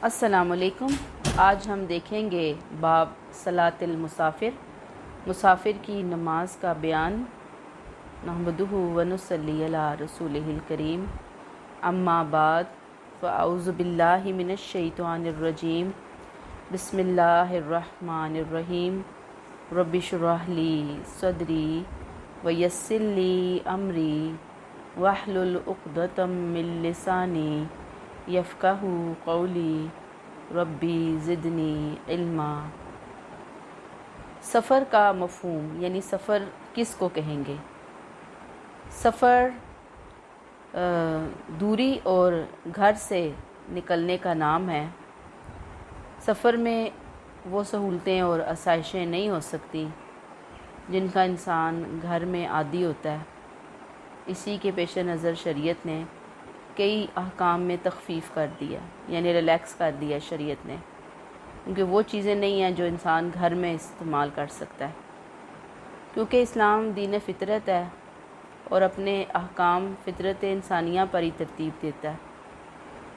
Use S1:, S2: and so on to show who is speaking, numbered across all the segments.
S1: السلام علیکم۔ آج ہم دیکھیں گے باب صلاۃ المسافر، مسافر کی نماز کا بیان۔ نحمدہ و نصلی علی رسولہ الکریم، اما بعد فاعوذ باللہ من الشیطان الرجیم، بسم اللہ الرحمن الرحیم۔ رب اشرح لی صدری ویسر لی امری واحلل عقدۃ من لسانی یفقہوا قولی ربی زدنی علما۔ سفر کا مفہوم، یعنی سفر کس کو کہیں گے؟ سفر دوری اور گھر سے نکلنے کا نام ہے۔ سفر میں وہ سہولتیں اور آسائشیں نہیں ہو سکتی جن کا انسان گھر میں عادی ہوتا ہے۔ اسی کے پیش نظر شریعت نے کئی احکام میں تخفیف کر دیا، یعنی ریلیکس کر دیا شریعت نے، کیونکہ وہ چیزیں نہیں ہیں جو انسان گھر میں استعمال کر سکتا ہے، کیونکہ اسلام دین فطرت ہے اور اپنے احکام فطرت انسانیہ پر ہی ترتیب دیتا ہے۔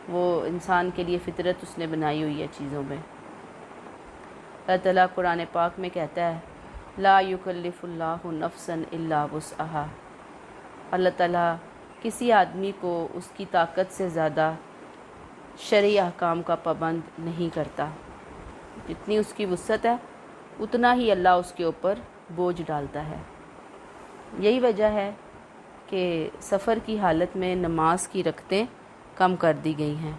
S1: وہ انسان کے لیے فطرت اس نے بنائی ہوئی ہے چیزوں میں۔ اللہ تعالیٰ قرآن پاک میں کہتا ہے لا یکلف اللہ نفسا الا وسعہا۔ اللہ تعالیٰ کسی آدمی کو اس کی طاقت سے زیادہ شرعی احکام کا پابند نہیں کرتا۔ جتنی اس کی وسعت ہے اتنا ہی اللہ اس کے اوپر بوجھ ڈالتا ہے۔ یہی وجہ ہے کہ سفر کی حالت میں نماز کی رکعتیں کم کر دی گئی ہیں۔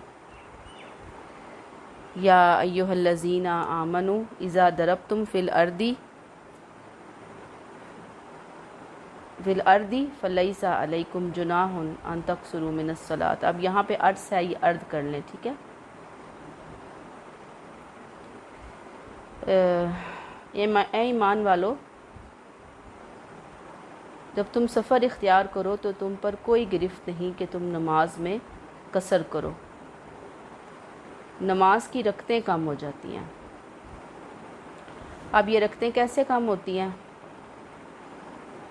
S1: یا ایھا الذین آمنوا اذا ضربتم فی الارض فلیس علیکم جناح ان تقصروا من الصلاۃ۔ اب یہاں پہ عرض ہے، یہ عرض کر لیں، ٹھیک ہے؟ اے ایمان والو، جب تم سفر اختیار کرو تو تم پر کوئی گرفت نہیں کہ تم نماز میں قصر کرو۔ نماز کی رکعتیں کم ہو جاتی ہیں۔ اب یہ رکعتیں کیسے کم ہوتی ہیں؟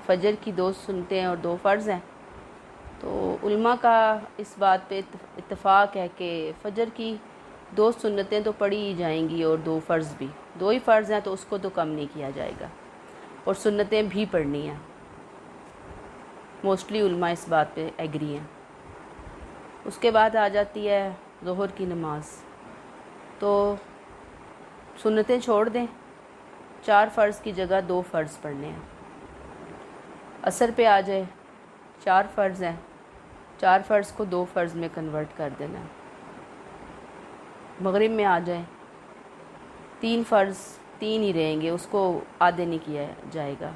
S1: فجر کی 2 سنتیں اور 2 فرض ہیں، تو علماء کا اس بات پہ اتفاق ہے کہ فجر کی 2 سنتیں تو پڑھی ہی جائیں گی اور 2 فرض بھی۔ 2 ہی فرض ہیں تو اس کو تو کم نہیں کیا جائے گا، اور سنتیں بھی پڑھنی ہیں۔ موسٹلی علماء اس بات پہ ایگری ہیں۔ اس کے بعد آ جاتی ہے ظہر کی نماز، تو سنتیں چھوڑ دیں، 4 فرض کی جگہ 2 فرض پڑھنے ہیں۔ عصر پہ آ جائے، 4 فرض ہیں، 4 فرض کو 2 فرض میں کنورٹ کر دینا ہے۔ مغرب میں آ جائیں، 3 فرض 3 ہی رہیں گے، اس کو آدھے نہیں کیا جائے گا،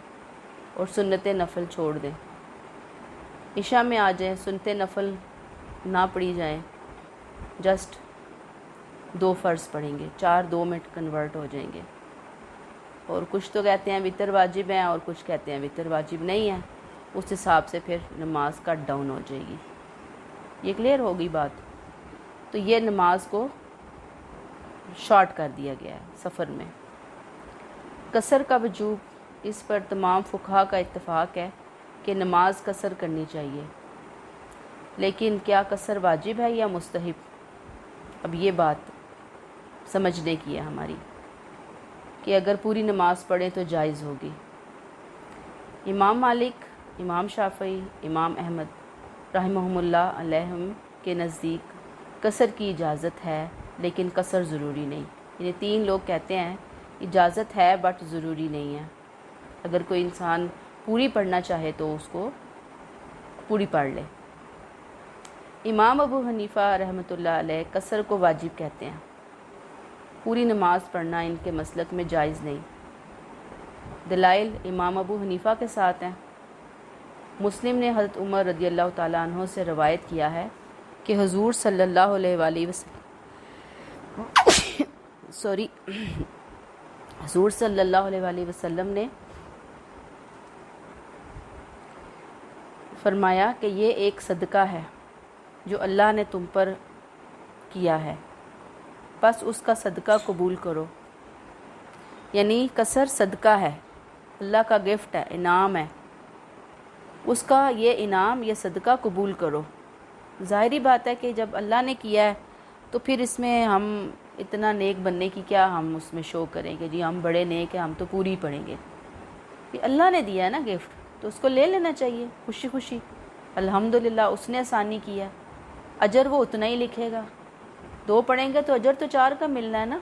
S1: اور سنت نفل چھوڑ دیں۔ عشاء میں آ جائیں، سنت نفل نہ پڑھی جائیں، جسٹ 2 فرض پڑھیں گے، 4 2 میں کنورٹ ہو جائیں گے۔ اور کچھ تو کہتے ہیں وتر واجب ہیں، اور کچھ کہتے ہیں وتر واجب نہیں ہے، اس حساب سے پھر نماز کٹ ڈاؤن ہو جائے گی۔ یہ کلیئر ہوگی بات؟ تو یہ نماز کو شارٹ کر دیا گیا ہے سفر میں۔ قصر کا وجوب، اس پر تمام فقہاء کا اتفاق ہے کہ نماز قصر کرنی چاہیے، لیکن کیا قصر واجب ہے یا مستحب؟ اب یہ بات سمجھنے کی ہے ہماری، کہ اگر پوری نماز پڑھیں تو جائز ہوگی۔ امام مالک، امام شافعی، امام احمد رحمہم اللہ علیہم کے نزدیک قصر کی اجازت ہے، لیکن قصر ضروری نہیں۔ یعنی 3 لوگ کہتے ہیں اجازت ہے بٹ ضروری نہیں ہے۔ اگر کوئی انسان پوری پڑھنا چاہے تو اس کو پوری پڑھ لے۔ امام ابو حنیفہ رحمۃ اللہ علیہ قصر کو واجب کہتے ہیں، پوری نماز پڑھنا ان کے مسلک میں جائز نہیں۔ دلائل امام ابو حنیفہ کے ساتھ ہیں۔ مسلم نے حضرت عمر رضی اللہ تعالیٰ عنہ سے روایت کیا ہے کہ حضور صلی اللہ علیہ وآلہ وسلم حضور صلی اللہ علیہ وآلہ وسلم نے فرمایا کہ یہ ایک صدقہ ہے جو اللہ نے تم پر کیا ہے، بس اس کا صدقہ قبول کرو۔ یعنی قصر صدقہ ہے، اللہ کا گفٹ ہے، انعام ہے، اس کا یہ انعام، یہ صدقہ قبول کرو۔ ظاہری بات ہے کہ جب اللہ نے کیا ہے تو پھر اس میں ہم اتنا نیک بننے کی کیا ہم اس میں شو کریں کہ جی ہم بڑے نیک ہیں، ہم تو پوری پڑھیں گے. یہ اللہ نے دیا ہے نا گفٹ، تو اس کو لے لینا چاہیے خوشی خوشی. الحمدللہ اس نے آسانی کیا، اجر وہ اتنا ہی لکھے گا. 2 پڑھیں گے تو اجر تو 4 کا ملنا ہے نا.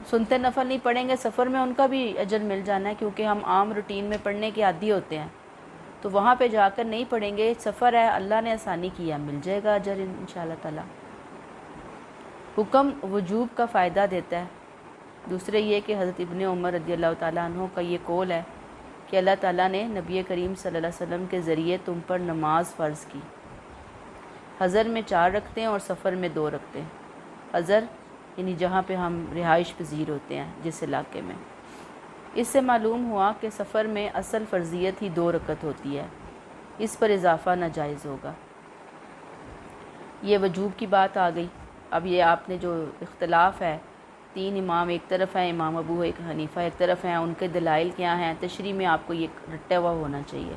S1: سنتے نفل نہیں پڑھیں گے سفر میں، ان کا بھی اجر مل جانا ہے، کیونکہ ہم عام روٹین میں پڑھنے کے عادی ہوتے ہیں. تو وہاں پہ جا کر نہیں پڑھیں گے، سفر ہے اللہ نے آسانی کیا، مل جائے گا اجر انشاءاللہ تعالی. حکم وجوب کا فائدہ دیتا ہے. دوسرے یہ کہ حضرت ابن عمر رضی اللہ تعالیٰ عنہ کا یہ قول ہے کہ اللہ تعالیٰ نے نبی کریم صلی اللہ علیہ وسلم کے ذریعے تم پر نماز فرض کی. حضر میں 4 رکھتے ہیں اور سفر میں 2 رکھتے ہیں. حضر یعنی جہاں پہ ہم رہائش پذیر ہوتے ہیں جس علاقے میں. اس سے معلوم ہوا کہ سفر میں اصل فرضیت ہی 2 رکعت ہوتی ہے، اس پر اضافہ ناجائز ہوگا. یہ وجوب کی بات آ گئی. اب یہ آپ نے جو اختلاف ہے، 3 امام ایک طرف ہیں، امام ابو ایک حنیفہ ایک طرف ہیں، ان کے دلائل کیا ہیں، تشریح میں آپ کو یہ رٹا ہوا ہونا چاہیے.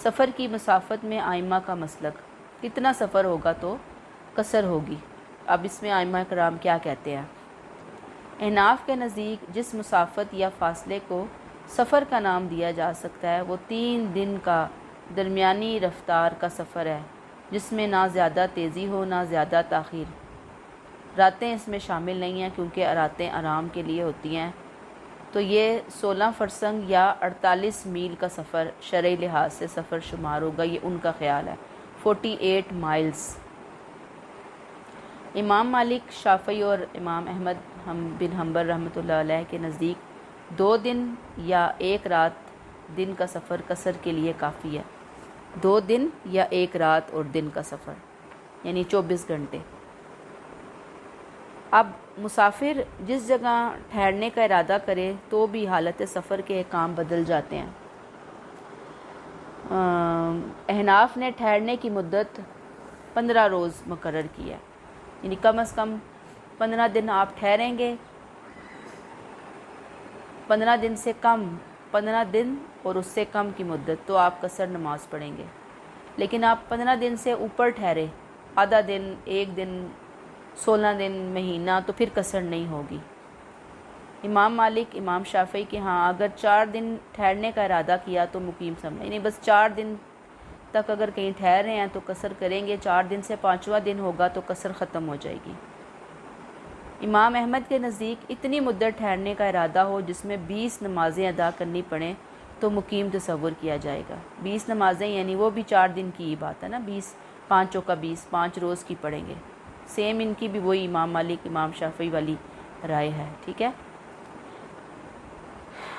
S1: سفر کی مسافت میں ائمہ کا مسلک، کتنا سفر ہوگا تو قصر ہوگی. اب اس میں ائمہ کرام کیا کہتے ہیں. احناف کے نزدیک جس مسافت یا فاصلے کو سفر کا نام دیا جا سکتا ہے وہ 3 دن کا درمیانی رفتار کا سفر ہے، جس میں نہ زیادہ تیزی ہو نہ زیادہ تاخیر. راتیں اس میں شامل نہیں ہیں کیونکہ راتیں آرام کے لیے ہوتی ہیں. تو یہ 16 فرسنگ یا 48 میل کا سفر شرعی لحاظ سے سفر شمار ہوگا، یہ ان کا خیال ہے. 48 مائلز. امام مالک، شافعی اور امام احمد بن حنبل رحمۃ اللہ علیہ کے نزدیک 2 دن یا 1 رات دن کا سفر قصر کے لیے کافی ہے. 2 دن یا 1 رات اور دن کا سفر یعنی 24 گھنٹے. اب مسافر جس جگہ ٹھہرنے کا ارادہ کرے تو بھی حالت سفر کے احکام بدل جاتے ہیں. احناف نے ٹھہرنے کی مدت 15 روز مقرر کی ہے، یعنی کم از کم 15 دن آپ ٹھہریں گے. 15 دن سے کم، 15 دن اور اس سے کم کی مدت تو آپ قصر نماز پڑھیں گے. لیکن آپ 15 دن سے اوپر ٹھہرے، آدھا دن، 1 دن، 16 دن، مہینہ، تو پھر قصر نہیں ہوگی. امام مالک، امام شافعی کے ہاں اگر 4 دن ٹھہرنے کا ارادہ کیا تو مقیم سمجھا، یعنی بس 4 دن تک اگر کہیں ٹھہر رہے ہیں تو قصر کریں گے. 4 دن سے 5واں دن ہوگا تو قصر ختم ہو جائے گی. امام احمد کے نزدیک اتنی مدت ٹھہرنے کا ارادہ ہو جس میں 20 نمازیں ادا کرنی پڑیں تو مقیم تصور کیا جائے گا. 20 نمازیں یعنی وہ بھی 4 دن کی ہی بات ہے نا، 20 5 کا 20 5 روز کی پڑھیں گے. سیم ان کی بھی وہی امام مالک امام شافعی والی رائے ہے. ٹھیک ہے.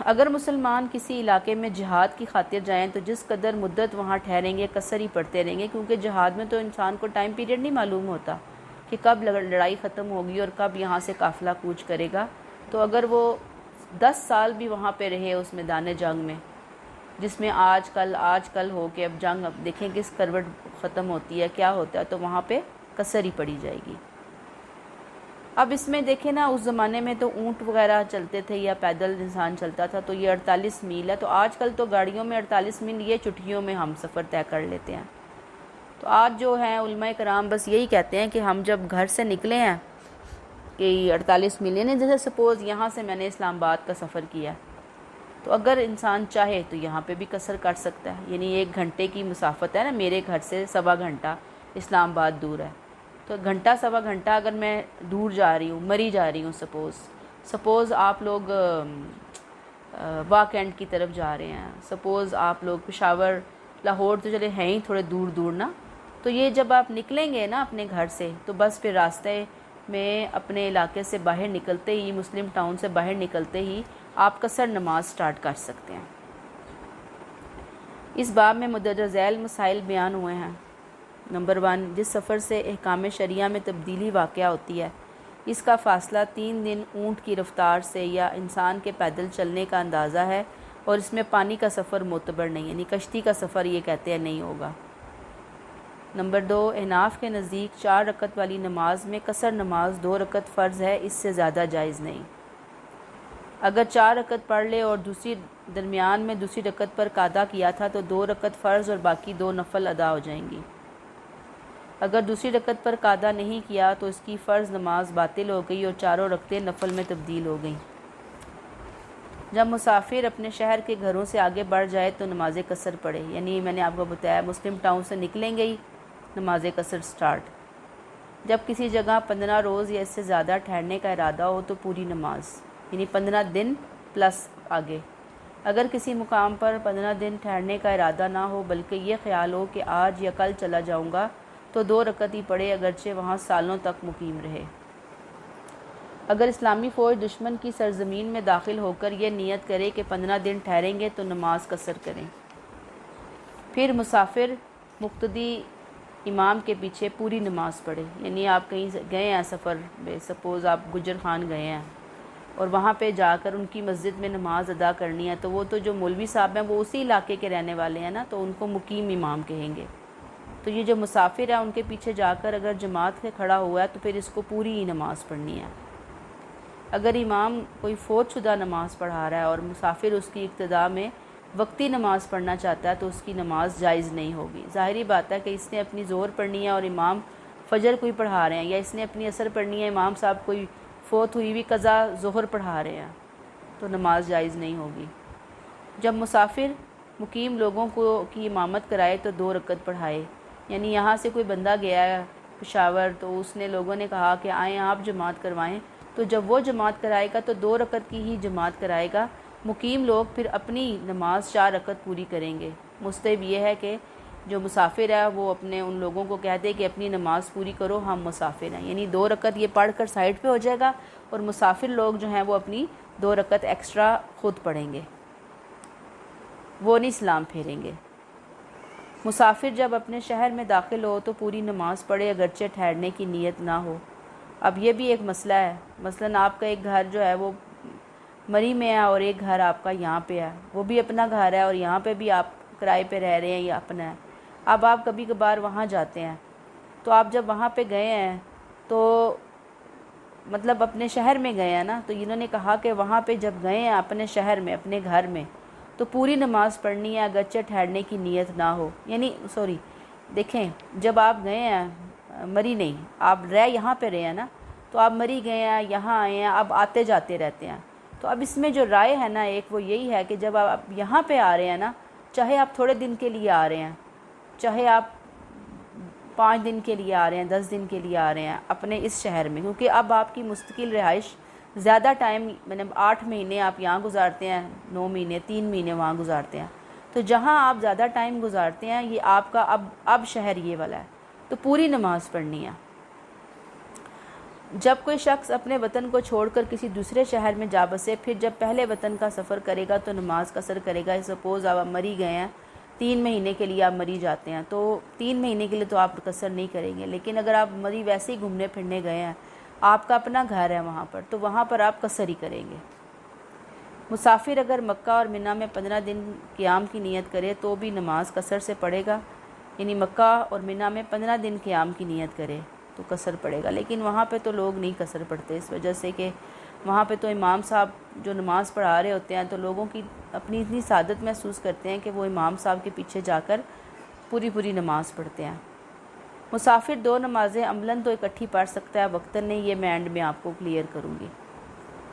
S1: اگر مسلمان کسی علاقے میں جہاد کی خاطر جائیں تو جس قدر مدت وہاں ٹھہریں گے قصر ہی پڑھتے رہیں گے، کیونکہ جہاد میں تو انسان کو ٹائم پیریڈ نہیں معلوم ہوتا کہ کب لڑائی ختم ہوگی اور کب یہاں سے قافلہ کوچ کرے گا. تو اگر وہ 10 سال بھی وہاں پہ رہے اس میدان جنگ میں، جس میں آج کل ہو کے اب جنگ اب دیکھیں کس کروٹ ختم ہوتی ہے کیا ہوتا ہے، تو وہاں پہ قصر ہی پڑی جائے گی. اب اس میں دیکھیں نا، اس زمانے میں تو اونٹ وغیرہ چلتے تھے یا پیدل انسان چلتا تھا، تو یہ 48 میل ہے. تو آج کل تو گاڑیوں میں 48 میل، یہ چھٹیوں میں ہم سفر طے کر لیتے ہیں. تو آج جو ہیں علماء کرام بس یہی کہتے ہیں کہ ہم جب گھر سے نکلے ہیں کہ 48 میل، یعنی جیسے سپوز یہاں سے میں نے اسلام آباد کا سفر کیا، تو اگر انسان چاہے تو یہاں پہ بھی قصر کر سکتا ہے. یعنی 1 گھنٹے کی مسافت ہے نا، میرے گھر سے 1.25 گھنٹہ اسلام آباد دور ہے، تو 1 گھنٹہ 1.25 گھنٹہ اگر میں دور جا رہی ہوں، مری جا رہی ہوں، سپوز آپ لوگ واک اینڈ کی طرف جا رہے ہیں، سپوز آپ لوگ پشاور لاہور تو چلے ہیں ہی تھوڑے دور دور نا، تو یہ جب آپ نکلیں گے نا اپنے گھر سے تو بس پھر راستے میں اپنے علاقے سے باہر نکلتے ہی، مسلم ٹاؤن سے باہر نکلتے ہی آپ قصر نماز سٹارٹ کر سکتے ہیں. اس باب میں مندرجہ ذیل مسائل بیان ہوئے ہیں. نمبر 1، جس سفر سے احکام شریعہ میں تبدیلی واقع ہوتی ہے اس کا فاصلہ 3 دن اونٹ کی رفتار سے یا انسان کے پیدل چلنے کا اندازہ ہے، اور اس میں پانی کا سفر معتبر نہیں، یعنی کشتی کا سفر یہ کہتے ہیں نہیں ہوگا. نمبر 2، احناف کے نزدیک 4 رکعت والی نماز میں قصر نماز 2 رکعت فرض ہے، اس سے زیادہ جائز نہیں. اگر 4 رکعت پڑھ لے اور درمیان میں دوسری رکعت پر قاعدہ کیا تھا تو 2 رکعت فرض اور باقی 2 نفل ادا ہو جائیں گی. اگر دوسری رکعت پر قادہ نہیں کیا تو اس کی فرض نماز باطل ہو گئی اور چاروں رکعتیں نفل میں تبدیل ہو گئیں۔ جب مسافر اپنے شہر کے گھروں سے آگے بڑھ جائے تو نماز قصر پڑھے، یعنی میں نے آپ کو بتایا مسلم ٹاؤن سے نکلیں گے ہی نماز قصر سٹارٹ۔ جب کسی جگہ 15 روز یا اس سے زیادہ ٹھہرنے کا ارادہ ہو تو پوری نماز، یعنی 15 دن پلس آگے۔ اگر کسی مقام پر 15 دن ٹھہرنے کا ارادہ نہ ہو بلکہ یہ خیال ہو کہ آج یا کل چلا جاؤں گا تو 2 رکعت ہی پڑھے، اگرچہ وہاں سالوں تک مقیم رہے۔ اگر اسلامی فوج دشمن کی سرزمین میں داخل ہو کر یہ نیت کرے کہ 15 دن ٹھہریں گے تو نماز قصر کریں۔ پھر مسافر مقتدی امام کے پیچھے پوری نماز پڑھے، یعنی آپ کہیں گئے ہیں سفر میں، سپوز آپ گجر خان گئے ہیں اور وہاں پہ جا کر ان کی مسجد میں نماز ادا کرنی ہے، تو وہ تو جو مولوی صاحب ہیں وہ اسی علاقے کے رہنے والے ہیں نا، تو ان کو مقیم امام کہیں گے۔ تو یہ جو مسافر ہے ان کے پیچھے جا کر اگر جماعت سے کھڑا ہوا ہے تو پھر اس کو پوری ہی نماز پڑھنی ہے۔ اگر امام کوئی فوت شدہ نماز پڑھا رہا ہے اور مسافر اس کی ابتدا میں وقتی نماز پڑھنا چاہتا ہے تو اس کی نماز جائز نہیں ہوگی۔ ظاہری بات ہے کہ اس نے اپنی ظہر پڑھنی ہے اور امام فجر کوئی پڑھا رہے ہیں، یا اس نے اپنی عصر پڑھنی ہے، امام صاحب کوئی فوت ہوئی ہوئی قضا ظہر پڑھا رہے ہیں، تو نماز جائز نہیں ہوگی۔ جب مسافر مقیم لوگوں کی امامت کرائے تو 2 رکعت پڑھائے، یعنی یہاں سے کوئی بندہ گیا ہے پشاور تو اس نے لوگوں نے کہا کہ آئیں آپ جماعت کروائیں، تو جب وہ جماعت کرائے گا تو 2 رکعت کی ہی جماعت کرائے گا۔ مقیم لوگ پھر اپنی نماز 4 رکعت پوری کریں گے۔ مستحب یہ ہے کہ جو مسافر ہے وہ اپنے ان لوگوں کو کہہ دے کہ اپنی نماز پوری کرو، ہم مسافر ہیں، یعنی 2 رکعت یہ پڑھ کر سائڈ پہ ہو جائے گا اور مسافر لوگ جو ہیں وہ اپنی 2 رکعت ایکسٹرا خود پڑھیں گے، وہ نہیں سلام پھیریں گے۔ مسافر جب اپنے شہر میں داخل ہو تو پوری نماز پڑھے، اگرچہ ٹھہرنے کی نیت نہ ہو۔ اب یہ بھی ایک مسئلہ ہے، مثلا آپ کا ایک گھر جو ہے وہ مری میں ہے اور ایک گھر آپ کا یہاں پہ ہے، وہ بھی اپنا گھر ہے اور یہاں پہ بھی آپ کرائے پہ رہ رہے ہیں یا اپنا ہے۔ اب آپ کبھی کبھار وہاں جاتے ہیں، تو آپ جب وہاں پہ گئے ہیں تو مطلب اپنے شہر میں گئے ہیں نا، تو انہوں نے کہا کہ وہاں پہ جب گئے ہیں اپنے شہر میں اپنے گھر میں تو پوری نماز پڑھنی ہے اگرچہ ٹھہرنے کی نیت نہ ہو، یعنی دیکھیں جب آپ گئے ہیں مری نہیں، آپ یہاں پہ رہے ہیں نا، تو آپ مری گئے ہیں یہاں آئے ہیں، اب آتے جاتے رہتے ہیں، تو اب اس میں جو رائے ہے نا ایک وہ یہی ہے کہ جب آپ یہاں پہ آ رہے ہیں نا، چاہے آپ تھوڑے دن کے لیے آ رہے ہیں، چاہے آپ 5 دن کے لیے آ رہے ہیں، 10 دن کے لیے آ رہے ہیں اپنے اس شہر میں، کیونکہ اب آپ کی مستقل رہائش زیادہ ٹائم مطلب 8 مہینے آپ یہاں گزارتے ہیں، 9 مہینے 3 مہینے وہاں گزارتے ہیں، تو جہاں آپ زیادہ ٹائم گزارتے ہیں یہ آپ کا اب شہر یہ والا ہے، تو پوری نماز پڑھنی ہے۔ جب کوئی شخص اپنے وطن کو چھوڑ کر کسی دوسرے شہر میں جا بسے، پھر جب پہلے وطن کا سفر کرے گا تو نماز قصر کرے گا۔ سپوز آپ مری گئے ہیں 3 مہینے کے لیے، آپ مری جاتے ہیں تو 3 مہینے کے لیے تو آپ قصر نہیں کریں گے، لیکن اگر آپ مری ویسے ہی گھومنے پھرنے گئے ہیں، آپ کا اپنا گھر ہے وہاں پر، تو وہاں پر آپ قصر ہی کریں گے۔ مسافر اگر مکہ اور منی میں 15 دن قیام کی نیت کرے تو بھی نماز قصر سے پڑھے گا، یعنی مکہ اور منی میں 15 دن قیام کی نیت کرے تو قصر پڑے گا، لیکن وہاں پہ تو لوگ نہیں قصر پڑھتے، اس وجہ سے کہ وہاں پہ تو امام صاحب جو نماز پڑھا رہے ہوتے ہیں تو لوگوں کی اپنی اتنی سعادت محسوس کرتے ہیں کہ وہ امام صاحب کے پیچھے جا کر پوری نماز پڑھتے ہیں۔ مسافر 2 نمازیں عملاً تو اکٹھی پڑھ سکتا ہے، وقتاً نہیں، یہ میں اینڈ میں آپ کو کلیئر کروں گی۔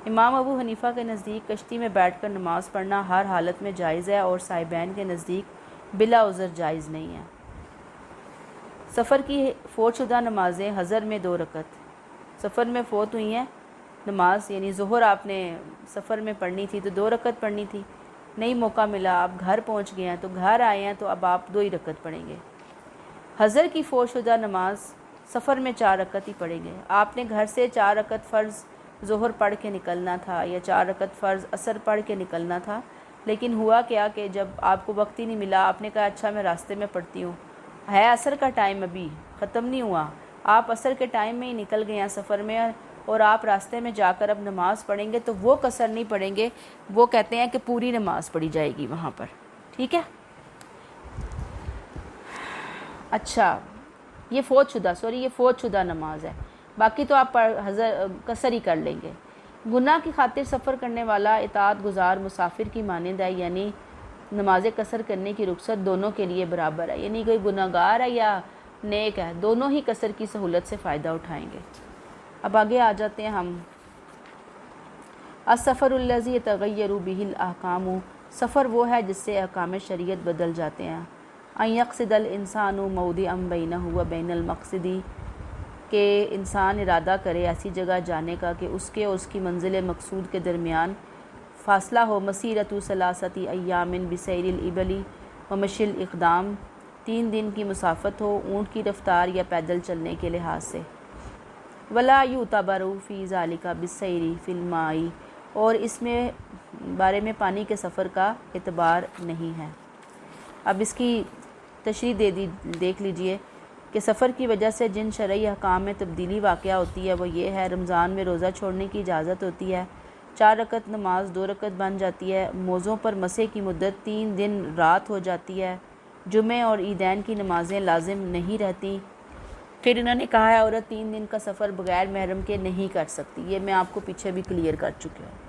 S1: امام ابو حنیفہ کے نزدیک کشتی میں بیٹھ کر نماز پڑھنا ہر حالت میں جائز ہے، اور صاحبین کے نزدیک بلا عذر جائز نہیں ہے۔ سفر کی فوت شدہ نمازیں حضر میں 2 رکعت، سفر میں فوت ہوئی ہیں نماز، یعنی ظہر آپ نے سفر میں پڑھنی تھی تو 2 رکعت پڑھنی تھی، نہیں موقع ملا، آپ گھر پہنچ گئے ہیں تو گھر آئے ہیں تو اب آپ 2 ہی رکعت پڑھیں گے۔ حضر کی فوت شدہ نماز سفر میں 4 رکعت ہی پڑھیں گے۔ آپ نے گھر سے 4 رکعت فرض ظہر پڑھ کے نکلنا تھا یا 4 رکعت فرض عصر پڑھ کے نکلنا تھا، لیکن ہوا کیا کہ جب آپ کو وقت ہی نہیں ملا، آپ نے کہا اچھا میں راستے میں پڑھتی ہوں، ہے عصر کا ٹائم ابھی ختم نہیں ہوا، آپ عصر کے ٹائم میں ہی نکل گئے ہیں سفر میں، اور آپ راستے میں جا کر اب نماز پڑھیں گے تو وہ قصر نہیں پڑھیں گے، وہ کہتے ہیں کہ پوری نماز پڑھی جائے گی وہاں پر، ٹھیک ہے۔ اچھا یہ فوت شدہ نماز ہے، باقی تو آپ قصر ہی کر لیں گے۔ گناہ کی خاطر سفر کرنے والا اطاعت گزار مسافر کی مانند ہے، یعنی نماز قصر کرنے کی رخصت دونوں کے لیے برابر ہے، یعنی کوئی گناہگار ہے یا نیک ہے، دونوں ہی قصر کی سہولت سے فائدہ اٹھائیں گے۔ اب آگے آ جاتے ہیں ہم۔ السفر الذی یتغیر بہ الاحکام، سفر وہ ہے جس سے احکام شریعت بدل جاتے ہیں۔ ان یقصد الانسان موضعا بینہ و بین المقصد، کہ انسان ارادہ کرے ایسی جگہ جانے کا کہ اس کے اور اس کی منزل مقصود کے درمیان فاصلہ ہو۔ مسیرۃ ثلاثۃ ایام بسیر الابل و مشی الاقدام، 3 دن کی مسافت ہو اونٹ کی رفتار یا پیدل چلنے کے لحاظ سے۔ ولا یعتبر فی ذلک بالسیر فی الماء، اور اس میں بارے میں پانی کے سفر کا اعتبار نہیں ہے۔ اب اس کی تشریح دیکھ لیجئے کہ سفر کی وجہ سے جن شرعی احکام میں تبدیلی واقع ہوتی ہے وہ یہ ہے: رمضان میں روزہ چھوڑنے کی اجازت ہوتی ہے، 4 رکعت نماز 2 رکعت بن جاتی ہے، موزوں پر مسح کی مدت 3 دن رات ہو جاتی ہے، جمعے اور عیدین کی نمازیں لازم نہیں رہتی۔ پھر انہوں نے کہا ہے عورت 3 دن کا سفر بغیر محرم کے نہیں کر سکتی، یہ میں آپ کو پیچھے بھی کلیئر کر چکے ہوں۔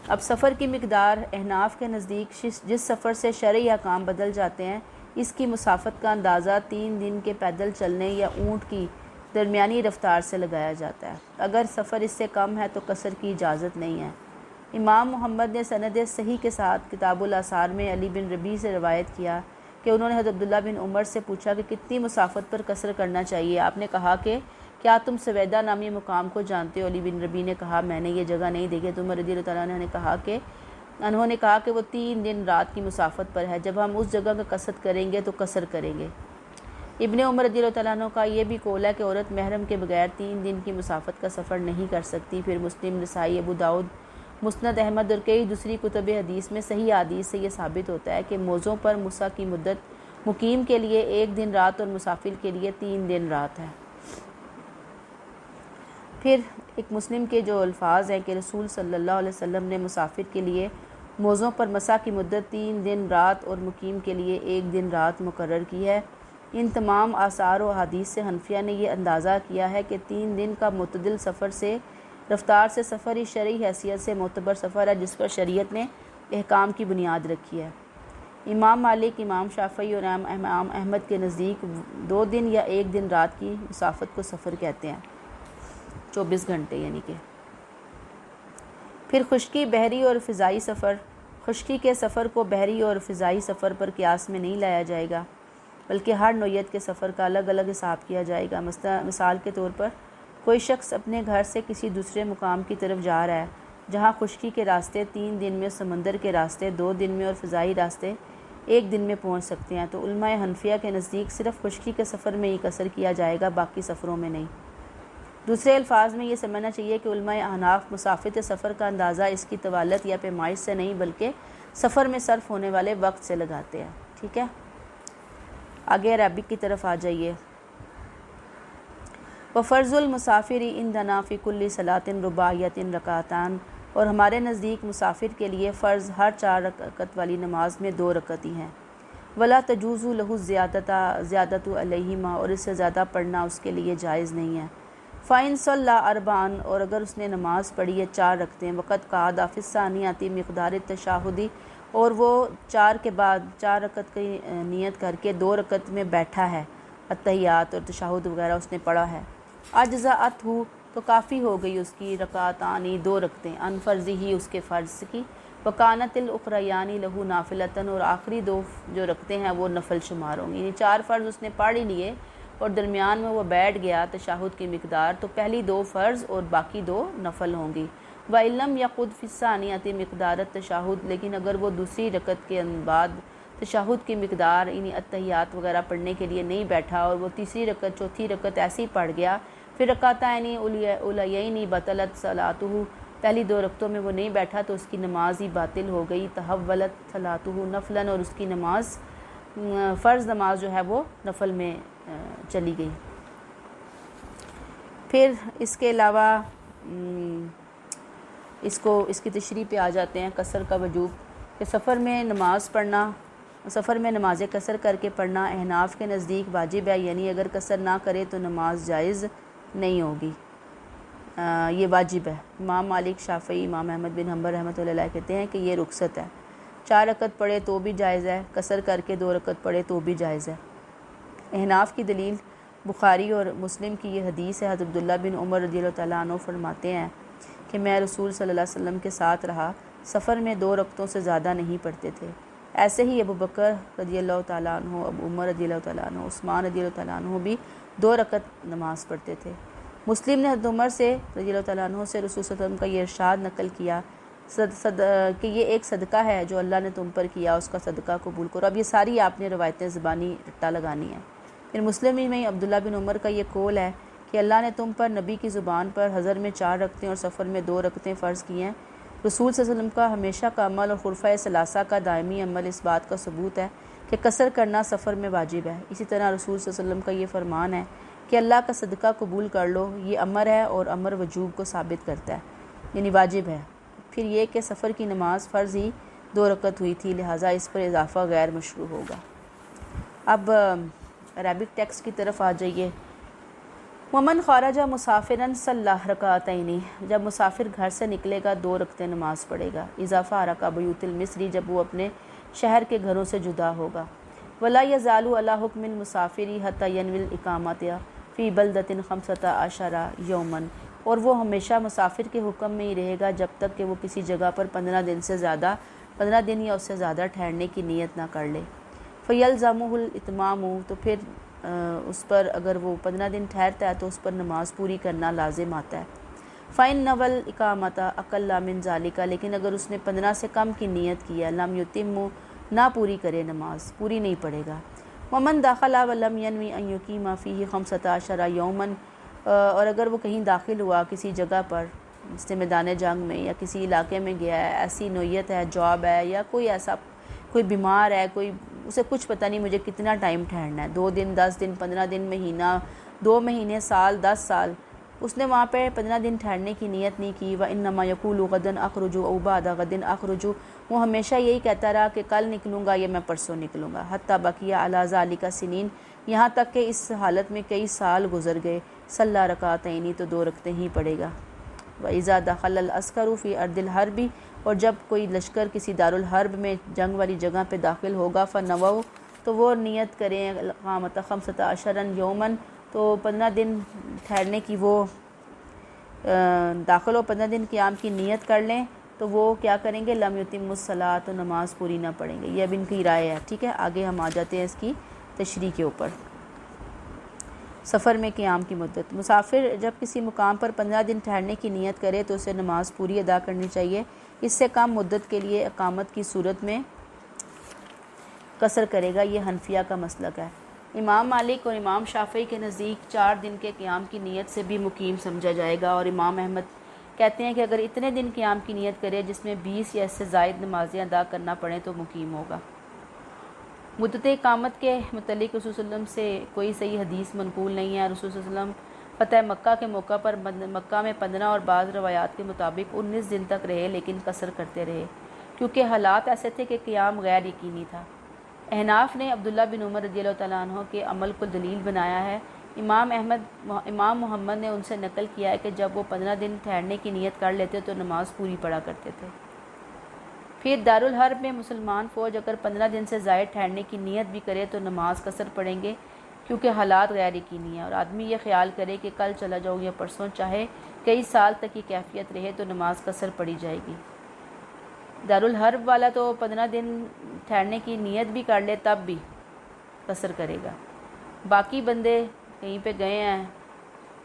S1: اب سفر کی مقدار، احناف کے نزدیک جس سفر سے شرعی احکام بدل جاتے ہیں اس کی مسافت کا اندازہ 3 دن کے پیدل چلنے یا اونٹ کی درمیانی رفتار سے لگایا جاتا ہے۔ اگر سفر اس سے کم ہے تو قصر کی اجازت نہیں ہے۔ امام محمد نے سند صحیح کے ساتھ کتاب الاثار میں علی بن ربیع سے روایت کیا کہ انہوں نے حضرت عبداللہ بن عمر سے پوچھا کہ کتنی مسافت پر قصر کرنا چاہیے؟ آپ نے کہا کہ کیا تم سویدہ نامی مقام کو جانتے ہو؟ علی بن ربیع نے کہا میں نے یہ جگہ نہیں دیکھی۔ عمر رضی اللہ تعالیٰ عنہ انہوں نے کہا کہ وہ 3 دن رات کی مسافت پر ہے، جب ہم اس جگہ کا قصد کریں گے تو قصر کریں گے۔ ابن عمر رضی اللہ تعالیٰ عنہ کا یہ بھی قول ہے کہ عورت محرم کے بغیر 3 دن کی مسافت کا سفر نہیں کر سکتی۔ پھر مسلم، نسائی، ابو داؤد، مسند احمد اور کئی دوسری کتب حدیث میں صحیح حدیث سے یہ ثابت ہوتا ہے کہ موزوں پر مسح کی مدت مقیم کے لیے 1 دن رات اور مسافر کے لیے 3 دن رات ہے۔ پھر ایک مسلم کے جو الفاظ ہیں کہ رسول صلی اللہ علیہ وسلم نے مسافر کے لیے موزوں پر مسح کی مدت 3 دن رات اور مقیم کے لیے 1 دن رات مقرر کی ہے۔ ان تمام آثار و احادیث سے حنفیہ نے یہ اندازہ کیا ہے کہ 3 دن کا معتدل سفر سے رفتار سے سفر ہی شرعی حیثیت سے معتبر سفر ہے جس پر شریعت نے احکام کی بنیاد رکھی ہے۔ امام مالک، امام شافعی اور امام احمد کے نزدیک 2 دن یا 1 دن رات کی مسافت کو سفر کہتے ہیں، 24 گھنٹے یعنی کہ۔ پھر خشکی، بحری اور فضائی سفر۔ خشکی کے سفر کو بحری اور فضائی سفر پر قیاس میں نہیں لایا جائے گا، بلکہ ہر نوعیت کے سفر کا الگ الگ حساب کیا جائے گا۔ مثال کے طور پر کوئی شخص اپنے گھر سے کسی دوسرے مقام کی طرف جا رہا ہے جہاں خشکی کے راستے 3 دن میں، سمندر کے راستے 2 دن میں اور فضائی راستے 1 دن میں پہنچ سکتے ہیں، تو علماء حنفیہ کے نزدیک صرف خشکی کے سفر میں ہی قصر کیا جائے گا، باقی سفروں میں نہیں۔ دوسرے الفاظ میں یہ سمجھنا چاہیے کہ علماء احناف مسافت سفر کا اندازہ اس کی طوالت یا پیمائش سے نہیں بلکہ سفر میں صرف ہونے والے وقت سے لگاتے ہیں۔ ٹھیک ہے، آگے عربک کی طرف آ جائیے۔ وفرض المسافر عندنا فی کل صلاۃ رباعیۃ رکعتان، اور ہمارے نزدیک مسافر کے لیے فرض ہر 4 رکعت والی نماز میں 2 رکعت ہی ہیں۔ ولا تجوز لہ زیادۃ علیہما، اور اس سے زیادہ پڑھنا اس کے لیے جائز نہیں ہے۔ فَإِن صَلَّى أَرْبَعًا، اور اگر اس نے نماز پڑھی ہے 4 رکعتیں، وقت قعد فِي الثَّانِيَةِ مقدار التشہد، اور وہ 4 کے بعد 4 رکعت کی نیت کر کے 2 رکعت میں بیٹھا ہے، اتحیات اور تشہد وغیرہ اس نے پڑھا ہے، اجزأتہ، تو کافی ہو گئی اس کی رکعتانی 2 رکعتیں، ان فرضی ہی اس کے فرض کی، وکانت الاخریان لہ نافلۃ، اور آخری 2 جو رکعتیں ہیں وہ نفل شمار ہوں گی، یعنی 4 فرض اس نے پڑھ ہی لیے اور درمیان میں وہ بیٹھ گیا تشہد کی مقدار، تو پہلی 2 فرض اور باقی 2 نفل ہوں گی۔ وَإِن لَمْ يَقُعْدْ فِي الثَّانِيَةِ مِقْدَارَ التَّشَہُّدِ، لیکن اگر وہ دوسری رکعت کے بعد تشہد کی مقدار یعنی اتحیات وغیرہ پڑھنے کے لیے نہیں بیٹھا اور وہ تیسری رکعت چوتھی رکعت ایسے ہی پڑھ گیا، پھر رکعتین اولیین بطلت صلاتہ، پہلی 2 رکعتوں میں وہ نہیں بیٹھا تو اس کی نماز ہی باطل ہو گئی، تحولت صلاتہ نفلاً، اور اس کی نماز فرض نماز جو ہے وہ نفل میں چلی گئی۔ پھر اس کے علاوہ اس کی تشریح پہ آ جاتے ہیں قصر کا وجوب، کہ سفر میں نماز قصر کر کے پڑھنا احناف کے نزدیک واجب ہے، یعنی اگر قصر نہ کرے تو نماز جائز نہیں ہوگی، یہ واجب ہے۔ امام مالک، شافعی، امام احمد بن حنبل رحمۃ اللہ علیہ کہتے ہیں کہ یہ رخصت ہے، 4 رکعت پڑھے تو بھی جائز ہے، قصر کر کے 2 رکعت پڑھے تو بھی جائز ہے۔ احناف کی دلیل بخاری اور مسلم کی یہ حدیث ہے۔ حضرت عبداللہ بن عمر رضی اللہ تعالیٰ عنہ فرماتے ہیں کہ میں رسول صلی اللہ علیہ وسلم کے ساتھ رہا، سفر میں 2 رکعتوں سے زیادہ نہیں پڑھتے تھے۔ ایسے ہی ابو بکر رضی اللہ تعالیٰ عنہ، ابو عمر رضی اللہ تعالیٰ عنہ، عثمان رضی اللہ تعالیٰ عنہ بھی 2 رکعت نماز پڑھتے تھے۔ مسلم نے حضرت عمر سے رضی اللہ تعالیٰ عنہ سے رسول صلی اللہ علیہ وسلم کا یہ ارشاد نقل کیا کہ یہ ایک صدقہ ہے جو اللہ نے تم پر کیا، اس کا صدقہ قبول کرو۔ اب یہ ساری آپ نے روایتیں زبانی رٹا لگانی ہیں۔ پھر مسلم میں عبداللہ بن عمر کا یہ قول ہے کہ اللہ نے تم پر نبی کی زبان پر حضر میں 4 رکعتیں اور سفر میں 2 رکعتیں فرض کی ہیں۔ رسول صلی اللہ علیہ وسلم کا ہمیشہ کا عمل اور خلفائے ثلاثہ کا دائمی عمل اس بات کا ثبوت ہے کہ قصر کرنا سفر میں واجب ہے۔ اسی طرح رسول صلی اللہ علیہ وسلم کا یہ فرمان ہے کہ اللہ کا صدقہ قبول کر لو، یہ امر ہے اور امر وجوب کو ثابت کرتا ہے، یعنی واجب ہے۔ پھر یہ کہ سفر کی نماز فرض ہی 2 رکعت ہوئی تھی، لہٰذا اس پر اضافہ غیر مشروع ہوگا۔ اب عربک ٹیکسٹ کی طرف آ جائیے۔ ومن خرج مسافرا صلی رکعتین، جب مسافر گھر سے نکلے گا 2 رکعتیں نماز پڑھے گا۔ اضافہ رکع بیوت المصری، جب وہ اپنے شہر کے گھروں سے جدا ہوگا۔ ولا یزال علی حکم المسافر حتی ینوی الاقامۃ فی بلدۃ 15 یوما، اور وہ ہمیشہ مسافر کے حکم میں ہی رہے گا جب تک کہ وہ کسی جگہ پر 15 دن یا اس سے زیادہ ٹھہرنے کی نیت نہ کر لے۔ فیلزمہ الاتمام، تو پھر اس پر اگر وہ 15 دن ٹھہرتا ہے تو اس پر نماز پوری کرنا لازم آتا ہے۔ فَإِنْ نَوَى الْإِقَامَةَ أَقَلَّ مِنْ ذَلِكَ، لیکن اگر اس نے 15 سے کم کی نیت کی ہے، لم یتم، نہ پوری کرے، نماز پوری نہیں پڑے گا۔ وَمَنْ دَخَلَ وَلَمْ يَنْوِ أَنْ يُقِيمَ فِيهِ 15 يَوْمًا، اور اگر وہ کہیں داخل ہوا کسی جگہ پر، جیسے میدان جنگ میں یا کسی علاقے میں گیا ہے، ایسی نوعیت ہے، جاب ہے یا کوئی بیمار ہے، اسے کچھ پتہ نہیں مجھے کتنا ٹائم ٹھہرنا ہے، 2 دن، 10 دن، 15 دن، مہینہ، 2 مہینے، سال، 10 سال، اس نے وہاں پہ 15 دن ٹھہرنے کی نیت نہیں کی۔ وَإِنَّمَا يَقُولُ غَدًا أَخْرُجُ أَوْ بَعْدَ غَدٍ أَخْرُجُ، وہ ہمیشہ یہی کہتا رہا کہ کل نکلوں گا یا میں پرسوں نکلوں گا۔ حَتَّى بَقِيَ عَلَى ذَلِكَ سِنِينَ، یہاں تک کہ اس حالت میں کئی سال گزر گئے۔ صلی رکعتین، تو 2 رکعتیں ہی پڑھے گا۔ وَإِذَا دَخَلَ الْعَسْكَرُ فِي أَرْضِ الْحَرْبِ، اور جب کوئی لشکر کسی دارالحرب میں جنگ والی جگہ پہ داخل ہوگا، فَنَوَوْا، تو وہ نیت کریں اقامت 15 یوماً، تو 15 دن ٹھہرنے کی، وہ داخل ہو 15 دن قیام کی نیت کر لیں، تو وہ کیا کریں گے؟ لم یتم الصلاۃ، تو نماز پوری نہ پڑھیں گے۔ یہ اب ان کی رائے ہے، ٹھیک ہے۔ آگے ہم آ جاتے ہیں اس کی تشریح کے اوپر۔ سفر میں قیام کی مدت، مسافر جب کسی مقام پر 15 دن ٹھہرنے کی نیت کرے تو اسے نماز پوری ادا کرنی چاہیے۔ اس سے کم مدت کے لیے اقامت کی صورت میں قصر کرے گا۔ یہ حنفیہ کا مسلک ہے۔ امام مالک اور امام شافعی کے نزدیک 4 دن کے قیام کی نیت سے بھی مقیم سمجھا جائے گا، اور امام احمد کہتے ہیں کہ اگر اتنے دن قیام کی نیت کرے جس میں 20 یا اس سے زائد نمازیں ادا کرنا پڑیں تو مقیم ہوگا۔ مدت اقامت کے متعلق رسول صلی اللہ علیہ وسلم سے کوئی صحیح حدیث منقول نہیں ہے۔ رسول صلی اللہ علیہ وسلم فتح مکہ کے موقع پر مکہ میں 15 اور بعض روایات کے مطابق 19 دن تک رہے، لیکن قصر کرتے رہے کیونکہ حالات ایسے تھے کہ قیام غیر یقینی تھا۔ احناف نے عبداللہ بن عمر رضی اللہ تعالیٰ عنہ کے عمل کو دلیل بنایا ہے۔ امام محمد نے ان سے نقل کیا ہے کہ جب وہ 15 دن ٹھہرنے کی نیت کر لیتے تو نماز پوری پڑھا کرتے تھے۔ پھر دارالحرب میں مسلمان فوج اگر 15 دن سے زائد ٹھہرنے کی نیت بھی کرے تو نماز قصر پڑھیں گے کیونکہ حالات غیر یقینی ہیں، اور آدمی یہ خیال کرے کہ کل چلا جاؤں یا پرسوں، چاہے کئی سال تک یہ کیفیت رہے تو نماز قصر پڑھی جائے گی۔ دارالحرب والا تو 15 دن ٹھہرنے کی نیت بھی کر لے تب بھی قصر کرے گا۔ باقی بندے کہیں پہ گئے ہیں،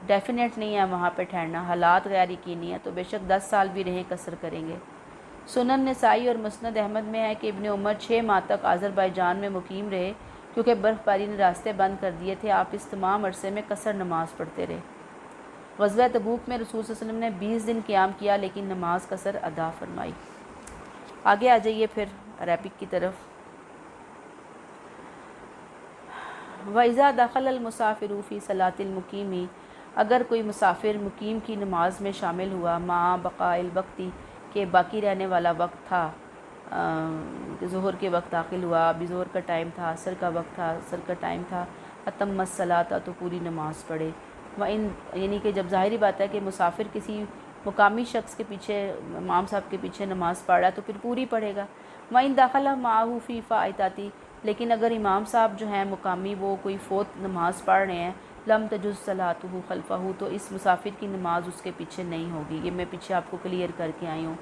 S1: ڈیفینیٹ نہیں ہے وہاں پہ ٹھہرنا، حالات غیر یقینی ہے، تو بے شک 10 سال بھی رہیں قصر کریں گے۔ سنن نسائی اور مسند احمد میں ہے کہ ابن عمر 6 ماہ تک آذربائیجان میں مقیم رہے کیونکہ برف باری نے راستے بند کر دیے تھے۔ آپ اس تمام عرصے میں قصر نماز پڑھتے رہے۔ غزوہ تبوک میں رسول صلی اللہ علیہ وسلم نے 20 دن قیام کیا لیکن نماز قصر ادا فرمائی۔ آگے آ جائیے پھر عربک کی طرف۔ وَإِذَا دَخَلَ الْمُسَافِرُ فِي صَلَاةِ الْمُقِيمِ، اگر کوئی مسافر مقیم کی نماز میں شامل ہوا، مع بقاء الوقت، کہ باقی رہنے والا وقت تھا، ظہر کے وقت داخل ہوا، ابھی ظہر کا ٹائم تھا، عصر کا وقت تھا، عصر کا ٹائم تھا، اتم الصلاۃ، تو پوری نماز پڑھے۔ یعنی کہ جب ظاہری بات ہے کہ مسافر کسی مقامی شخص کے پیچھے، امام صاحب کے پیچھے نماز پڑھ رہا ہے تو پھر پوری پڑھے گا۔ وَإِن دَخَلَ مَعَهُ فِي فَائِتَاتِ، لیکن اگر امام صاحب جو ہیں مقامی وہ کوئی فوت نماز پڑھ رہے ہیں لم تجز صلاتہ خلفہ، تو اس مسافر کی نماز اس کے پیچھے نہیں ہوگی۔ یہ میں پیچھے آپ کو کلیئر کر کے آئی ہوں۔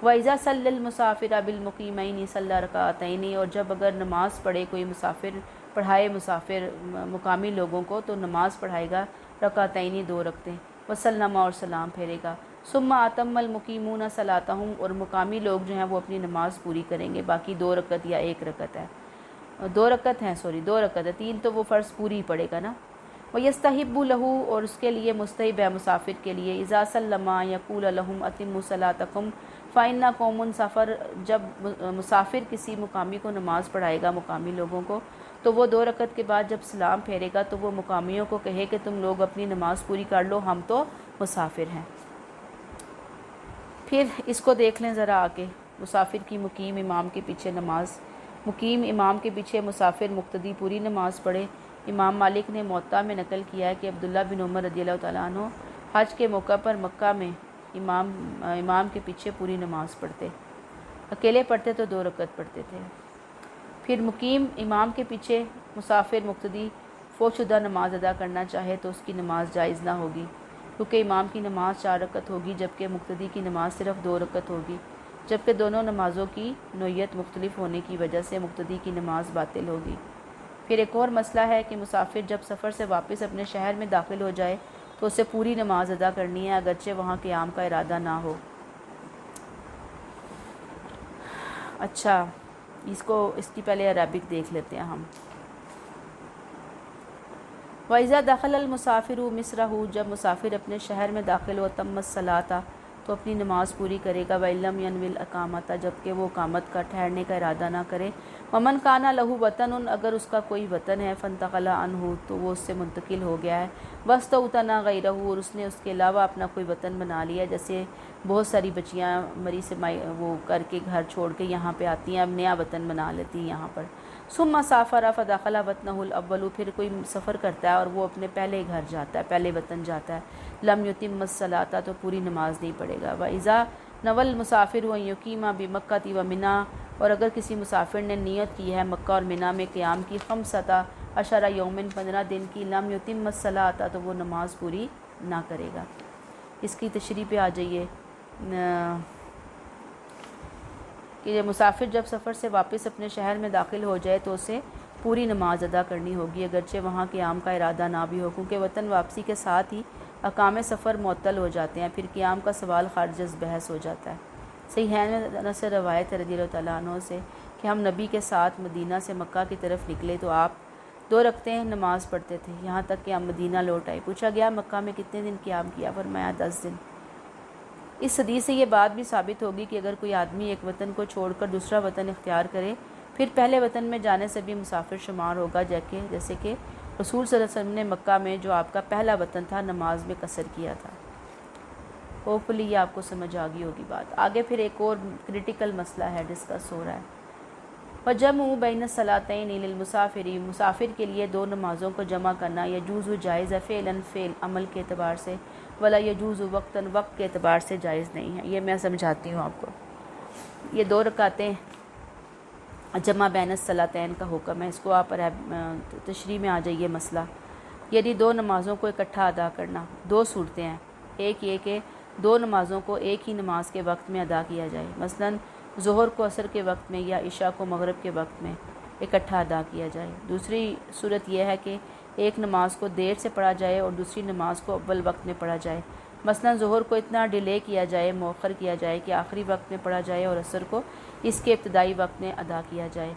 S1: وَإِذَا صَلَّى الْمُسَافِرَ بِالْمُقِيمَيْنِ صَلَّى رَكَعَتَيْنِ، اور جب اگر نماز پڑھے کوئی مسافر، پڑھائے مسافر مقامی لوگوں کو، تو نماز پڑھائے گا رکعتین 2 رکعتیں، وسلم اور سلام پھیرے گا۔ ثم اتم المقیمون صلاتہم، اور مقامی لوگ جو ہیں وہ اپنی نماز پوری کریں گے، باقی 2 رکعت یا 1 رکعت ہے، 2 رکعت ہیں، 2 رکعت ہے، 3 تو وہ فرض پوری ہی پڑے گا نا۔ وَيَسْتَحِبُّ لَهُ، اور اس کے لیے مستحب ہے مسافر کے لیے، اذا سلم یقول لهم اتموا صلاتکم فإن قوم سفر، جب مسافر کسی مقامی کو نماز پڑھائے گا مقامی لوگوں کو، تو وہ 2 رکعت کے بعد جب سلام پھیرے گا تو وہ مقامیوں کو کہے کہ تم لوگ اپنی نماز پوری کر لو، ہم تو مسافر ہیں۔ پھر اس کو دیکھ لیں ذرا آگے، مسافر کی مقیم امام کے پیچھے نماز۔ مقیم امام کے پیچھے مسافر مقتدی پوری نماز پڑھے۔ امام مالک نے موطا میں نقل کیا ہے کہ عبداللہ بن عمر رضی اللہ تعالیٰ عنہ حج کے موقع پر مکہ میں امام کے پیچھے پوری نماز پڑھتے، اکیلے پڑھتے تو 2 رکعت پڑھتے تھے۔ پھر مقیم امام کے پیچھے مسافر مقتدی فوت شدہ نماز ادا کرنا چاہے تو اس کی نماز جائز نہ ہوگی، کیونکہ امام کی نماز 4 رکعت ہوگی جبکہ مقتدی کی نماز صرف 2 رکعت ہوگی، جبکہ دونوں نمازوں کی نوعیت مختلف ہونے کی وجہ سے مقتدی کی نماز باطل ہوگی۔ پھر ایک اور مسئلہ ہے کہ مسافر جب سفر سے واپس اپنے شہر میں داخل ہو جائے تو اسے پوری نماز ادا کرنی ہے، اگرچہ وہاں قیام کا ارادہ نہ ہو۔ اچھا، اس کی پہلے عربک دیکھ لیتے ہیں ہم۔ وَإِذَا دَخَلَ الْمُسَافِرُ مِصْرَهُ، جب مسافر اپنے شہر میں داخل ہو، تم الصلاۃ، تو اپنی نماز پوری کرے گا، وَإِلَّمْ يَنْوِ الْإِقَامَةَ، جبکہ وہ اقامت کا ٹھہرنے کا ارادہ نہ کرے۔ وَمَنْ كَانَ لَهُ وَطَنٌ، اگر اس کا کوئی وطن ہے، فَانْتَقَلَ عَنْهُ، تو وہ اس سے منتقل ہو گیا ہے، وَاسْتَوْطَنَ غَيْرَهُ، اور اس نے اس کے علاوہ اپنا کوئی وطن بنا لیا، جیسے بہت ساری بچیاں مری سے وہ کر کے گھر چھوڑ کے یہاں پہ آتی ہیں، اب نیا وطن بنا لیتی ہیں یہاں پر۔ ثم سافر فدخل وطنه الاول، پھر کوئی سفر کرتا ہے اور وہ اپنے پہلے گھر جاتا ہے، پہلے وطن جاتا ہے، لم یتم الصلاۃ، تو پوری نماز نہیں پڑھے گا۔ واذا نوى المسافر ان یقیم بمکہ ومنی، اور اگر کسی مسافر نے نیت کی ہے مکہ اور منی میں قیام کی، 15 یوم، 15 دن کی، لم یتم الصلاۃ، تو وہ نماز پوری نہ کرے گا۔ اس کی تشریح پہ آ جائیے کہ مسافر جب سفر سے واپس اپنے شہر میں داخل ہو جائے تو اسے پوری نماز ادا کرنی ہوگی، اگرچہ وہاں قیام کا ارادہ نہ بھی ہو، کیونکہ وطن واپسی کے ساتھ ہی احکام سفر معطل ہو جاتے ہیں، پھر قیام کا سوال خارج از بحث ہو جاتا ہے۔ صحیحین میں انس سے روایت ہے رضی اللہ تعالیٰ عنہ سے کہ ہم نبی کے ساتھ مدینہ سے مکہ کی طرف نکلے تو آپ 2 رکعتیں نماز پڑھتے تھے، یہاں تک کہ ہم مدینہ لوٹ آئے۔ پوچھا گیا مکہ میں کتنے دن قیام کیا؟ فرمایا 10 دن۔ اس حدیث سے یہ بات بھی ثابت ہوگی کہ اگر کوئی آدمی ایک وطن کو چھوڑ کر دوسرا وطن اختیار کرے، پھر پہلے وطن میں جانے سے بھی مسافر شمار ہوگا، جیسے کہ رسول صلی اللہ علیہ وسلم نے مکہ میں جو آپ کا پہلا وطن تھا نماز میں قصر کیا تھا۔ ہوپفلی یہ آپ کو سمجھ آ گئی ہوگی بات۔ آگے پھر ایک اور کریٹیکل مسئلہ ہے ڈسکس ہو رہا ہے، وَجَمْعُ بَيْنَ الصَّلَاتَيْنِ لِلْمُسَافِرِ، مسافر کے لیے 2 نمازوں کو جمع کرنا یجوز جائز ہے، فعلاً فعل عمل کے اعتبار سے، ولا یجوز وقتاً وقت کے اعتبار سے جائز نہیں ہے۔ یہ میں سمجھاتی ہوں آپ کو، یہ 2 رکعتیں جمع بین الصلاتین کا حکم ہے، اس کو آپ تشریح میں آ جائیے مسئلہ، یعنی 2 نمازوں کو اکٹھا ادا کرنا۔ 2 صورتیں ہیں، ایک یہ کہ 2 نمازوں کو ایک ہی نماز کے وقت میں ادا کیا جائے، مثلاً ظہر کو عصر کے وقت میں یا عشاء کو مغرب کے وقت میں اکٹھا ادا کیا جائے۔ دوسری صورت یہ ہے کہ ایک نماز کو دیر سے پڑھا جائے اور دوسری نماز کو اول وقت میں پڑھا جائے، مثلاً ظہر کو اتنا ڈیلے کیا جائے، مؤخر کیا جائے کہ آخری وقت میں پڑھا جائے، اور عصر کو اس کے ابتدائی وقت میں ادا کیا جائے۔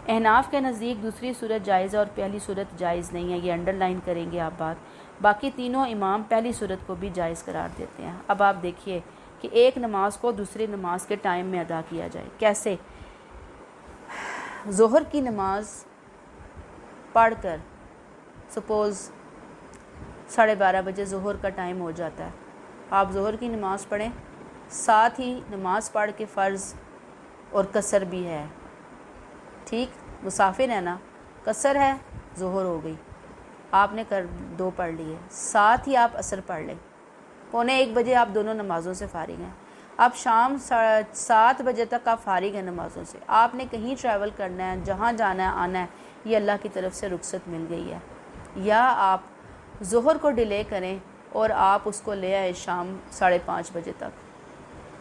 S1: احناف کے نزدیک دوسری صورت جائز ہے اور پہلی صورت جائز نہیں ہے، یہ انڈر لائن کریں گے آپ بات۔ باقی تینوں امام پہلی صورت کو بھی جائز قرار دیتے ہیں۔ اب آپ دیکھیے کہ ایک نماز کو دوسری نماز کے ٹائم میں ادا کیا جائے، کیسے؟ ظہر کی نماز پڑھ کر، سپوز 12:30 بجے ظہر کا ٹائم ہو جاتا ہے، آپ ظہر کی نماز پڑھیں، ساتھ ہی نماز پڑھ کے فرض اور قصر بھی ہے، ٹھیک، مسافر ہے نا، قصر ہے، ظہر ہو گئی، آپ نے 2 پڑھ لیے، ساتھ ہی آپ عصر پڑھ لیں، 12:45 بجے آپ دونوں نمازوں سے فارغ ہیں۔ اب شام 7 بجے تک آپ فارغ ہیں نمازوں سے، آپ نے کہیں ٹریول کرنا ہے، جہاں جانا ہے آنا ہے، یہ اللہ کی طرف سے رخصت مل گئی ہے، یا آپ ظہر کو ڈیلے کریں اور آپ اس کو لے آئے شام 5:30 بجے تک،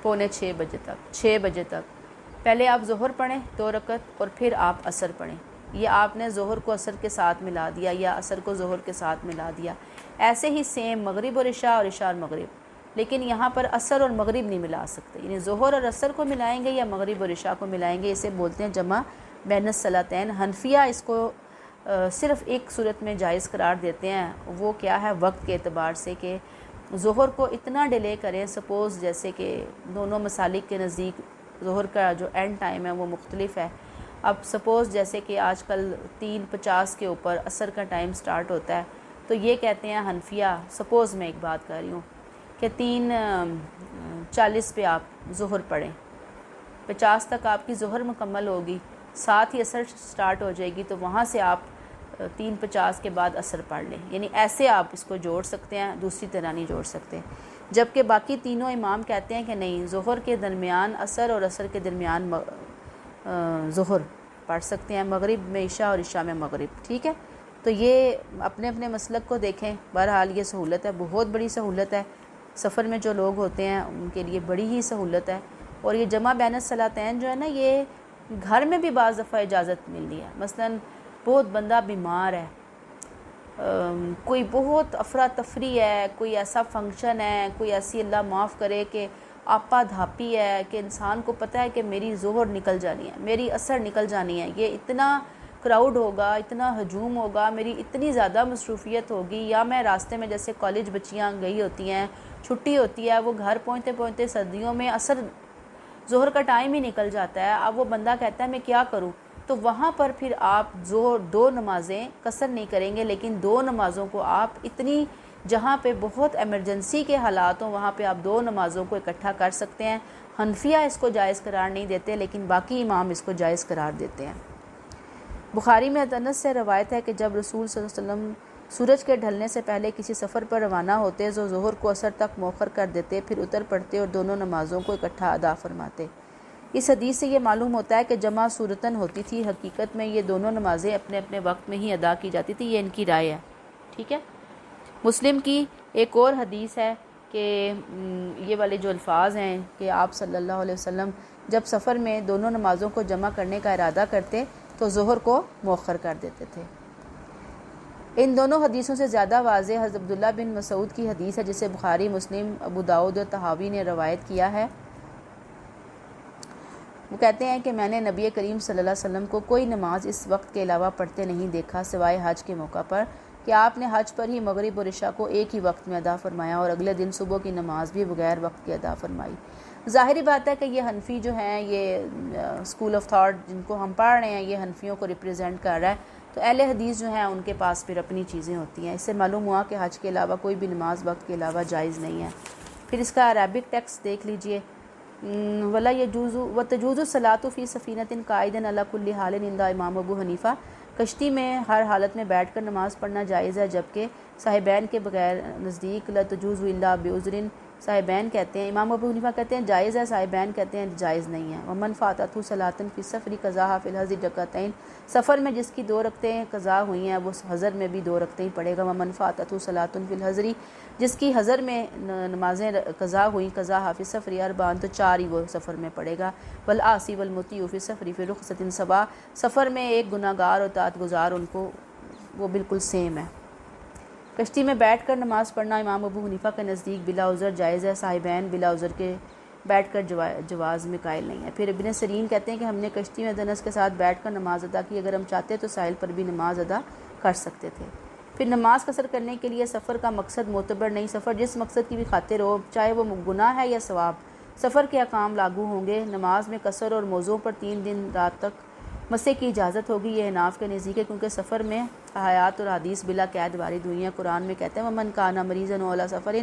S1: 5:45 بجے تک، 6 بجے تک، پہلے آپ ظہر پڑھیں 2 رکعت اور پھر آپ عصر پڑھیں، یہ آپ نے ظہر کو عصر کے ساتھ ملا دیا یا عصر کو ظہر کے ساتھ ملا دیا، ایسے ہی سیم مغرب اور عشاء اور عشاء اور مغرب، لیکن یہاں پر عصر اور مغرب نہیں ملا سکتے، یعنی ظہر اور عصر کو ملائیں گے یا مغرب اور عشاء کو ملائیں گے، اسے بولتے ہیں جمع بین الصلاتین۔ حنفیہ اس کو صرف ایک صورت میں جائز قرار دیتے ہیں، وہ کیا ہے؟ وقت کے اعتبار سے، کہ ظہر کو اتنا ڈیلے کریں، سپوز جیسے کہ دونوں مسالک کے نزدیک ظہر کا جو اینڈ ٹائم ہے وہ مختلف ہے، اب سپوز جیسے کہ آج کل 3:50 کے اوپر عصر کا ٹائم سٹارٹ ہوتا ہے، تو یہ کہتے ہیں حنفیہ، سپوز میں ایک بات کر رہی ہوں کہ 3:40 پہ آپ ظہر پڑھیں، 50 تک آپ کی ظہر مکمل ہوگی، ساتھ ہی عصر سٹارٹ ہو جائے گی، تو وہاں سے آپ 3:50 کے بعد عصر پڑھ لیں، یعنی ایسے آپ اس کو جوڑ سکتے ہیں، دوسری طرح نہیں جوڑ سکتے، جبکہ باقی تینوں امام کہتے ہیں کہ نہیں، ظہر کے درمیان عصر اور عصر کے درمیان ظہر پڑھ سکتے ہیں، مغرب میں عشاء اور عشاء میں مغرب، ٹھیک ہے؟ تو یہ اپنے اپنے مسلک کو دیکھیں، بہرحال یہ سہولت ہے، بہت بڑی سہولت ہے، سفر میں جو لوگ ہوتے ہیں ان کے لیے بڑی ہی سہولت ہے، اور یہ جمع بین الصلاتین جو ہے نا، یہ گھر میں بھی بعض دفعہ اجازت ملتی ہے، مثلا بہت بندہ بیمار ہے، کوئی بہت افراتفری ہے، کوئی ایسا فنکشن ہے، کوئی ایسی اللہ معاف کرے کہ آپا دھاپی ہے کہ انسان کو پتہ ہے کہ میری ظہر نکل جانی ہے، میری عصر نکل جانی ہے، یہ اتنا کراؤڈ ہوگا، اتنا ہجوم ہوگا، میری اتنی زیادہ مصروفیت ہوگی، یا میں راستے میں جیسے کالج بچیاں گئی ہوتی ہیں، چھٹی ہوتی ہے، وہ گھر پہنچتے پہنچتے سردیوں میں عصر ظہر کا ٹائم ہی نکل جاتا ہے، اب وہ بندہ کہتا ہے میں کیا کروں، تو وہاں پر پھر آپ ظہر 2 نمازیں قصر نہیں کریں گے، لیکن 2 نمازوں کو آپ اتنی جہاں پہ بہت ایمرجنسی کے حالات ہوں وہاں پہ آپ 2 نمازوں کو اکٹھا کر سکتے ہیں۔ حنفیہ اس کو جائز قرار نہیں دیتے، لیکن باقی امام اس کو جائز قرار دیتے ہیں۔ بخاری میں انس سے روایت ہے کہ جب رسول صلی اللہ علیہ وسلم سورج کے ڈھلنے سے پہلے کسی سفر پر روانہ ہوتے تو ظہر کو عصر تک مؤخر کر دیتے، پھر اتر پڑتے اور دونوں نمازوں کو اکٹھا ادا فرماتے۔ اس حدیث سے یہ معلوم ہوتا ہے کہ جمع صورتاً ہوتی تھی، حقیقت میں یہ دونوں نمازیں اپنے اپنے وقت میں ہی ادا کی جاتی تھی، یہ ان کی رائے ہے، ٹھیک ہے؟ مسلم کی ایک اور حدیث ہے کہ یہ والے جو الفاظ ہیں کہ آپ صلی اللہ علیہ وسلم جب سفر میں دونوں نمازوں کو جمع کرنے کا ارادہ کرتے تو ظہر کو مؤخر کر دیتے تھے۔ ان دونوں حدیثوں سے زیادہ واضح حضرت عبداللہ بن مسعود کی حدیث ہے، جسے بخاری، مسلم، ابو داؤد اور طحاوی نے روایت کیا ہے۔ وہ کہتے ہیں کہ میں نے نبی کریم صلی اللہ علیہ وسلم کو کوئی نماز اس وقت کے علاوہ پڑھتے نہیں دیکھا سوائے حج کے موقع پر، کہ آپ نے حج پر ہی مغرب اور عشاء کو ایک ہی وقت میں ادا فرمایا اور اگلے دن صبح کی نماز بھی بغیر وقت کے ادا فرمائی۔ ظاہری بات ہے کہ یہ حنفی جو ہیں، یہ اسکول آف تھاٹ جن کو ہم پڑھ رہے ہیں، یہ حنفیوں کو ریپریزنٹ کر رہا ہے، تو اہل حدیث جو ہیں ان کے پاس پھر اپنی چیزیں ہوتی ہیں۔ اس سے معلوم ہوا کہ حج کے علاوہ کوئی بھی نماز وقت کے علاوہ جائز نہیں ہے۔ پھر اس کا عربک ٹیکسٹ دیکھ لیجئے، ولا یجوز وتجوز الصلاۃ فی سفینۃ قائدا علی کل حال عند امام ابو حنیفہ، کشتی میں ہر حالت میں بیٹھ کر نماز پڑھنا جائز ہے، جبکہ صاحبین کے بغیر نزدیک لا تجوز الا بعذر، صاحبین کہتے ہیں، امام ابو حنیفہ کہتے ہیں جائز ہے، صاحبین کہتے ہیں جائز نہیں ہے۔ ومن فاتتہ صلاۃ فی السفر قضاها فی الحضر رکعتین، سفر میں جس کی 2 رکعتیں قضا ہوئی ہیں وہ حضر میں بھی 2 رکعتیں پڑھے گا۔ ومن فاتتہ صلاۃ فی الحضر، جس کی حضر میں نمازیں قضا ہوئیں قضاها فی السفر اربعا، تو 4 ہی وہ سفر میں پڑھے گا۔ والعاصی والمطیع فی السفر فی رخصۃ سواء، سفر میں ایک گناہگار اور اطاعت گزار ان کو وہ بالکل سیم ہے۔ کشتی میں بیٹھ کر نماز پڑھنا امام ابو حنیفہ کے نزدیک بلا عذر جائز ہے، صاحبین بلا عذر کے بیٹھ کر جواز میں قائل نہیں ہے۔ پھر ابن سیرین کہتے ہیں کہ ہم نے کشتی میں انس کے ساتھ بیٹھ کر نماز ادا کی، اگر ہم چاہتے تو ساحل پر بھی نماز ادا کر سکتے تھے۔ پھر نماز قصر کرنے کے لیے سفر کا مقصد معتبر نہیں، سفر جس مقصد کی بھی خاطر ہو، چاہے وہ گناہ ہے یا ثواب، سفر کے احکام لاگو ہوں گے۔ نماز میں قصر اور موضوع پر 3 دن رات تک مسے کی اجازت ہوگی، یہ حناف کے نزدیک ہے، کیونکہ سفر میں آیات اور حدیث بلا قید وارد ہوئی ہیں۔ قرآن میں کہتے ہیں ومن کان مریضا او علی سفر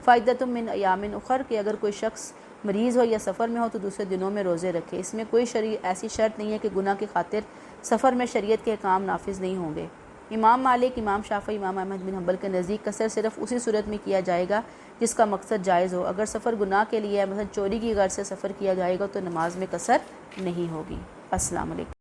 S1: فعدۃ من ایام اخر، کہ اگر کوئی شخص مریض ہو یا سفر میں ہو تو دوسرے دنوں میں روزے رکھے۔ اس میں کوئی ایسی شرط نہیں ہے کہ گناہ کی خاطر سفر میں شریعت کے احکام نافذ نہیں ہوں گے۔ امام مالک، امام شافعی، امام احمد بن حنبل کے نزدیک قصر صرف اسی صورت میں کیا جائے گا جس کا مقصد جائز ہو۔ اگر سفر گناہ کے لیے ہے، مثلا چوری کی غرض سے سفر کیا جائے گا تو نماز میں قصر نہیں ہوگی۔ السلام علیکم۔